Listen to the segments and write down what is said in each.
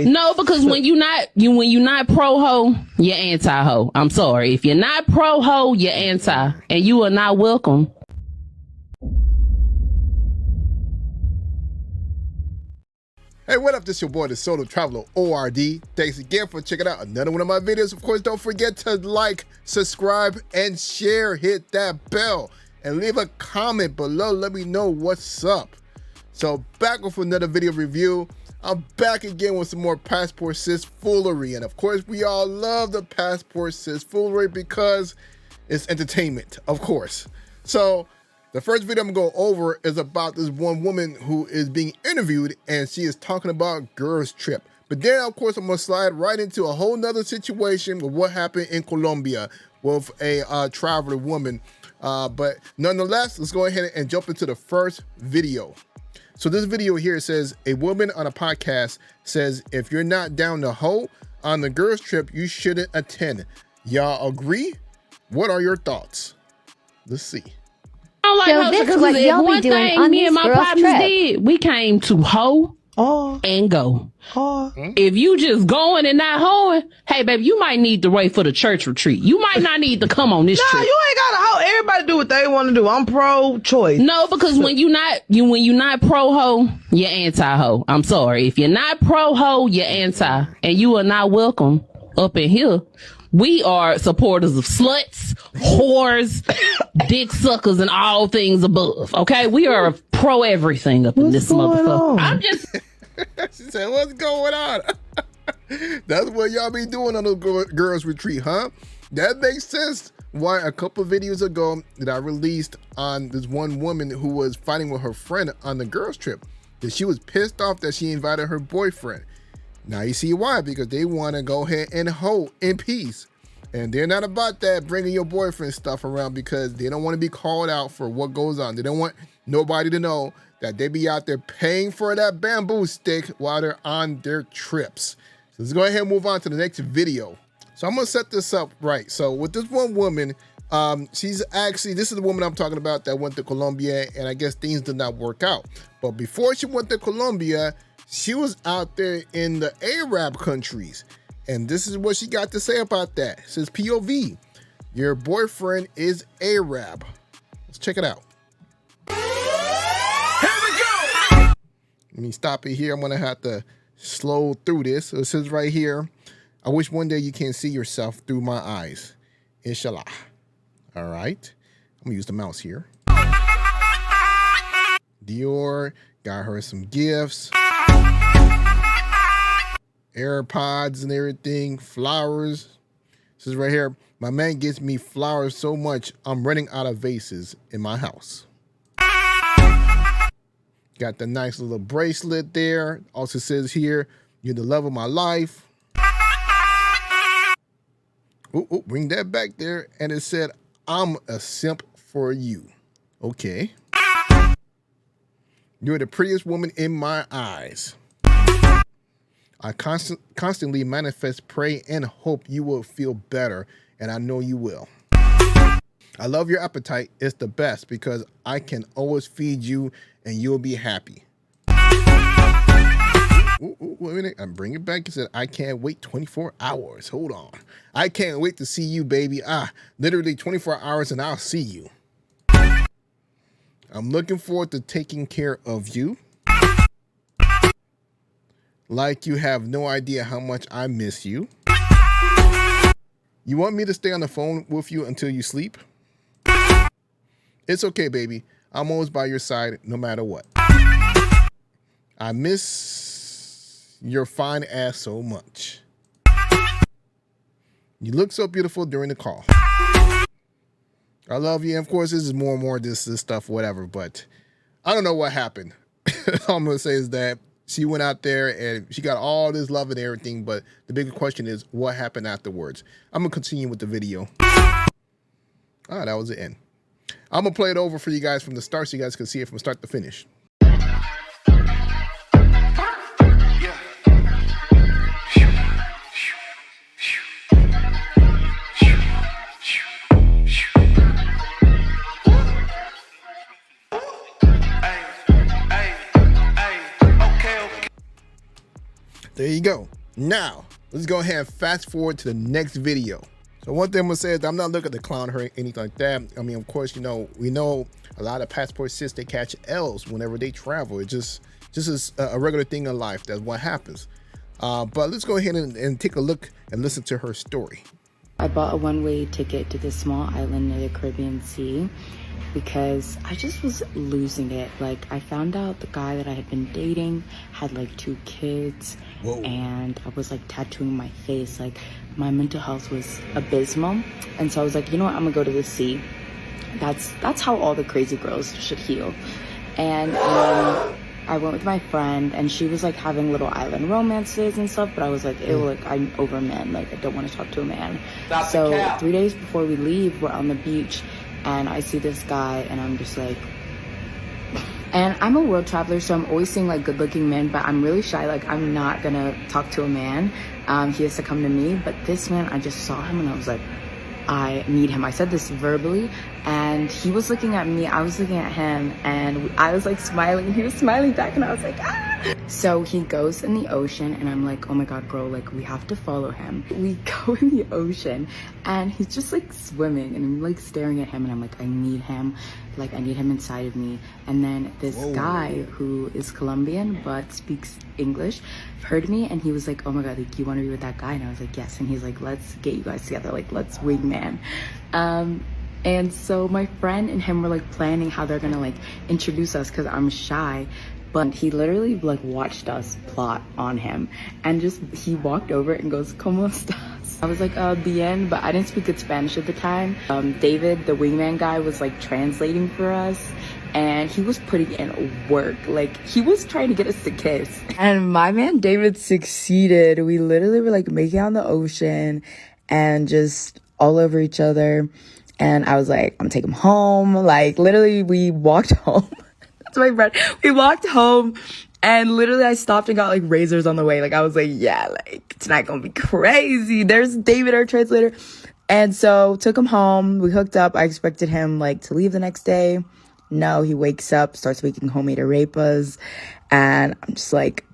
No, because when you not pro ho, you're anti ho. I'm sorry. If you're not pro ho, you're anti, and you are not welcome. Hey, what up? This is your boy, the Solo Traveler ORD. Thanks again for checking out another one of my videos. Of course, don't forget to like, subscribe, and share. Hit that bell and leave a comment below. Let me know what's up. So back with another video review. I'm back again with some more passport sis foolery. And of course, we all love the passport sis foolery because it's entertainment, of course. So the first video I'm gonna go over is about this one woman who is being interviewed and she is talking about girls trip. But then of course I'm gonna slide right into a whole nother situation with what happened in Colombia with a traveler woman. But nonetheless, let's go ahead and jump into the first video. So this video here says, a woman on a podcast says, if you're not down to hoe on the girls trip, you shouldn't attend. Y'all agree? What are your thoughts? Let's see. So this is what y'all be doing on me and this my girls partners trip. did. We came to hoe and go. If you just going and not hoeing, hey baby, you might need to wait for the church retreat. You might not need to come on this trip. You ain't gotta hoe. Everybody do what they want to do. I'm pro-choice. No, because when you're not pro ho, you're anti ho. I'm sorry. If you're not pro ho, you're anti, and you are not welcome up in here. We are supporters of sluts, whores, dick suckers, and all things above. Okay, we are pro everything up in this motherfucker. I'm just. She said, "What's going on?" That's what y'all be doing on the girls retreat, huh? That makes sense. Why a couple of videos ago that I released on this one woman who was fighting with her friend on the girls trip, that she was pissed off that she invited her boyfriend. Now you see why, because they want to go ahead and hoe in peace. And they're not about that bringing your boyfriend stuff around because they don't want to be called out for what goes on. They don't want nobody to know that they be out there paying for that bamboo stick while they're on their trips. So let's go ahead and move on to the next video. So I'm going to set this up right. So with this one woman, she's actually, this is the woman I'm talking about that went to Colombia, and I guess things did not work out. But before she went to Colombia, she was out there in the Arab countries. And this is what she got to say about that. It says, POV, your boyfriend is Arab. Let's check it out. Here we go. Let me stop it here. I'm going to have to slow through this. So it says right here, I wish one day you can see yourself through my eyes. Inshallah. All right. I'm going to use the mouse here. Dior got her some gifts. AirPods and everything, flowers. This is right here. My man gets me flowers so much, I'm running out of vases in my house. Got the nice little bracelet there. Also says here, you're the love of my life. Ooh, bring that back there. And it said, I'm a simp for you. Okay. You're the prettiest woman in my eyes. I constantly manifest, pray, and hope you will feel better, and I know you will. I love your appetite. It's the best because I can always feed you and you'll be happy. Wait a minute. I'm bringing it back. It said, I can't wait 24 hours. Hold on. I can't wait to see you, baby. Literally 24 hours and I'll see you. I'm looking forward to taking care of you. Like you have no idea how much I miss you. You want me to stay on the phone with you until you sleep? It's okay, baby. I'm always by your side no matter what. I miss your fine ass so much. You look so beautiful during the call. I love you. And of course, this is more and more this stuff, whatever. But I don't know what happened. All I'm going to say is that she went out there and she got all this love and everything, but the bigger question is what happened afterwards. I'm going to continue with the video. That was the end. I'm going to play it over for you guys from the start so you guys can see it from start to finish. There you go. Now, let's go ahead and fast forward to the next video. So one thing I'm gonna say is I'm not looking to clown her or anything like that. I mean, of course, you know, we know a lot of passport sis, they catch L's whenever they travel. It just is a regular thing in life. That's what happens. But let's go ahead and take a look and listen to her story. I bought a one-way ticket to this small island near the Caribbean Sea because I just was losing it. Like, I found out the guy that I had been dating had like 2 kids. Whoa. And I was like tattooing my face. Like, my mental health was abysmal. And so I was like, you know what, I'm gonna go to the sea. That's how all the crazy girls should heal. And I went with my friend, and she was like having little island romances and stuff, but I was like, ew, like, I'm over men, like, I don't want to talk to a man. So 3 days before we leave, we're on the beach, and I see this guy, and I'm just like, and I'm a world traveler, so I'm always seeing like good looking men, but I'm really shy. Like, I'm not gonna talk to a man. He has to come to me. But this man, I just saw him and I was like, I need him. I said this verbally, and he was looking at me, I was looking at him, and I was like smiling, and he was smiling back, and I was like, ah! So he goes in the ocean, and I'm like, oh my god, bro, like, we have to follow him. We go in the ocean, and he's just like swimming, and I'm like staring at him, and I'm like, I need him, like, I need him inside of me. And then this guy who is Colombian but speaks English heard me, and he was like, oh my god, like, you want to be with that guy? And I was like, yes. And he's like, let's get you guys together, like, let's wingman. And so my friend and him were like planning how they're gonna like introduce us, because I'm shy. But he literally like watched us plot on him, and just he walked over and goes, ¿Cómo estás? I was like, bien, but I didn't speak good Spanish at the time. David, the wingman guy, was like translating for us, and he was putting in work. Like, he was trying to get us to kiss. And my man David succeeded. We literally were like making out in the ocean and just all over each other. And I was like, I'm gonna take him home. Like, literally, we walked home. That's my friend. We walked home, and literally I stopped and got like razors on the way. Like, I was like, yeah, like, tonight gonna be crazy. There's David, our translator. And so took him home. We hooked up. I expected him like to leave the next day. No, he wakes up, starts making homemade arepas. And I'm just like,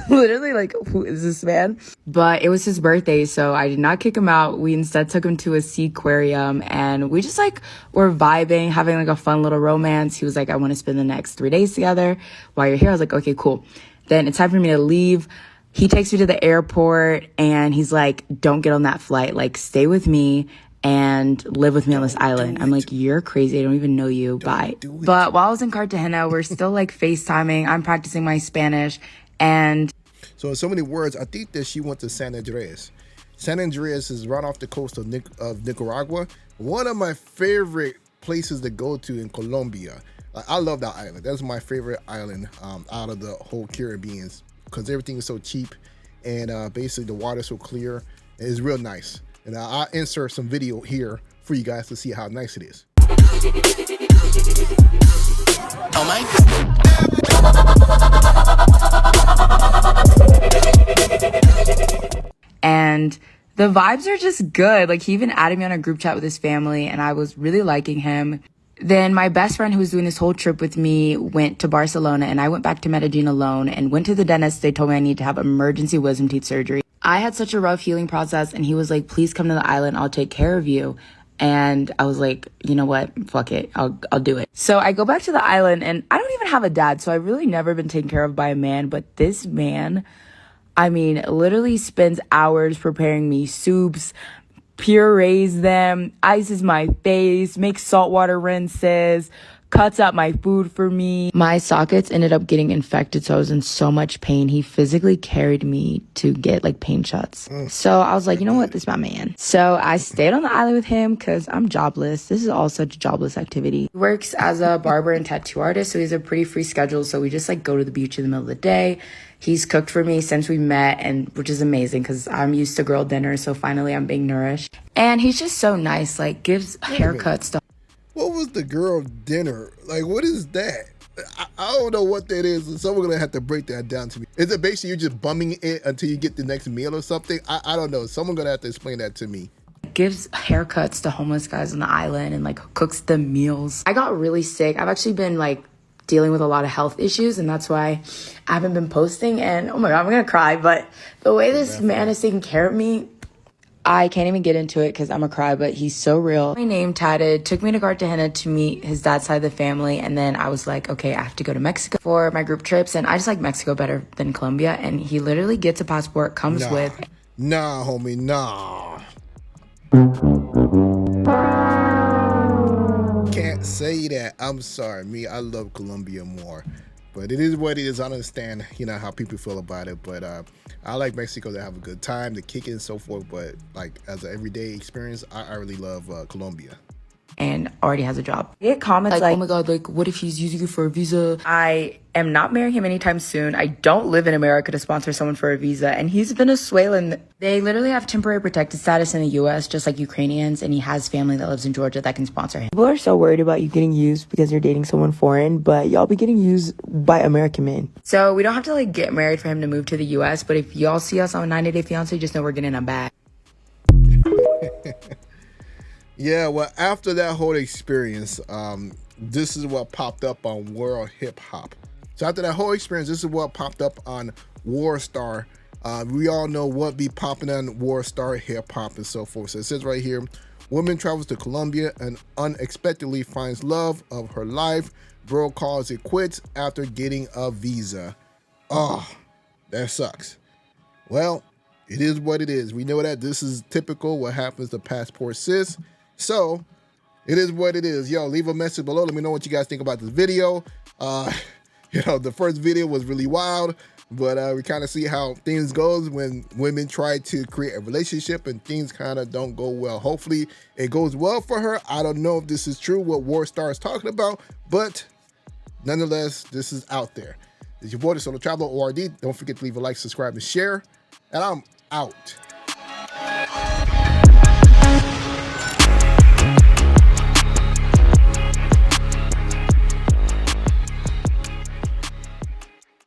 literally like, who is this man? But it was his birthday, so I did not kick him out. We instead took him to a sea aquarium, and we just like were vibing, having like a fun little romance. He was like, I want to spend the next 3 days together while you're here. I was like, okay, cool. Then it's time for me to leave. He takes me to the airport, and he's like, don't get on that flight, like, stay with me and live with me on this island. I'm like, you're crazy, I don't even know you, bye. But while I was in Cartagena, we're still like FaceTiming. I'm practicing my Spanish. And so in so many words, I think that she went to San Andreas. San Andreas is right off the coast of Nicaragua. One of my favorite places to go to in Colombia. I love that island. That's my favorite island out of the whole Caribbean, because everything is so cheap, and basically the water is so clear. It's real nice. And I'll insert some video here for you guys to see how nice it is. Oh my God. And the vibes are just good. Like, he even added me on a group chat with his family, and I was really liking him. Then my best friend, who was doing this whole trip with me, went to Barcelona, and I went back to Medellin alone and went to the dentist. They told me I need to have emergency wisdom teeth surgery. I had such a rough healing process, and he was like, please come to the island, I'll take care of you. And I was like, you know what, fuck it, I'll do it. So I go back to the island, and I don't even have a dad, so I've really never been taken care of by a man. But this man, I mean, literally spends hours preparing me soups, purees them, ices my face, makes saltwater rinses, cuts up my food for me. My sockets ended up getting infected, so I was in so much pain. He physically carried me to get like pain shots. So I was like, you know what, this is my man. So I stayed on the island with him because I'm jobless. This is all such a jobless activity. He works as a barber and tattoo artist, so he's a pretty free schedule. So we just like go to the beach in the middle of the day. He's cooked for me since we met, and which is amazing because I'm used to girl dinner, so finally I'm being nourished. And he's just so nice, like gives haircuts to. What was the girl dinner? Like, what is that? I don't know what that is. Someone's gonna have to break that down to me. Is it basically you're just bumming it until you get the next meal or something? I don't know. Someone's gonna have to explain that to me. Gives haircuts to homeless guys on the island and like cooks them meals. I got really sick. I've actually been like dealing with a lot of health issues, and that's why I haven't been posting. And oh my God, I'm gonna cry. But the way this man is taking care of me, I can't even get into it because I'm gonna cry, but he's so real. My name tatted, took me to Cartagena to meet his dad's side of the family, and then I was like, okay, I have to go to Mexico for my group trips, and I just like Mexico better than Colombia. And he literally gets a passport, comes with. Nah, homie, nah. Can't say that. I'm sorry. I love Colombia more. But it is what it is. I understand, how people feel about it. But I like Mexico to have a good time, to kick it and so forth. But like as an everyday experience, I really love Colombia. And already has a job. I get comments like, oh my God, like, what if he's using you for a visa? I am not marrying him anytime soon. I don't live in America to sponsor someone for a visa. And he's Venezuelan. They literally have temporary protected status in the US, just like Ukrainians. And he has family that lives in Georgia that can sponsor him. People are so worried about you getting used because you're dating someone foreign, but y'all be getting used by American men. So we don't have to like get married for him to move to the US. But if y'all see us on 90 Day Fiance, just know we're getting a bag. Yeah, well, after that whole experience, this is what popped up on World Hip Hop. So after that whole experience, this is what popped up on Warstar. We all know what be popping on Warstar Hip Hop and so forth. So it says right here, woman travels to Colombia and unexpectedly finds love of her life. Bro calls it quits after getting a visa. Oh, that sucks. Well, it is what it is. We know that this is typical what happens to passport sis. So it is what it is. Yo, leave a message below. Let me know what you guys think about this video. The first video was really wild, but we kind of see how things goes when women try to create a relationship and things kind of don't go well. Hopefully it goes well for her. I don't know if this is true, what Warstar is talking about, but nonetheless, this is out there. It's your boy, the Solo Traveler, ORD. Don't forget to leave a like, subscribe, and share. And I'm out.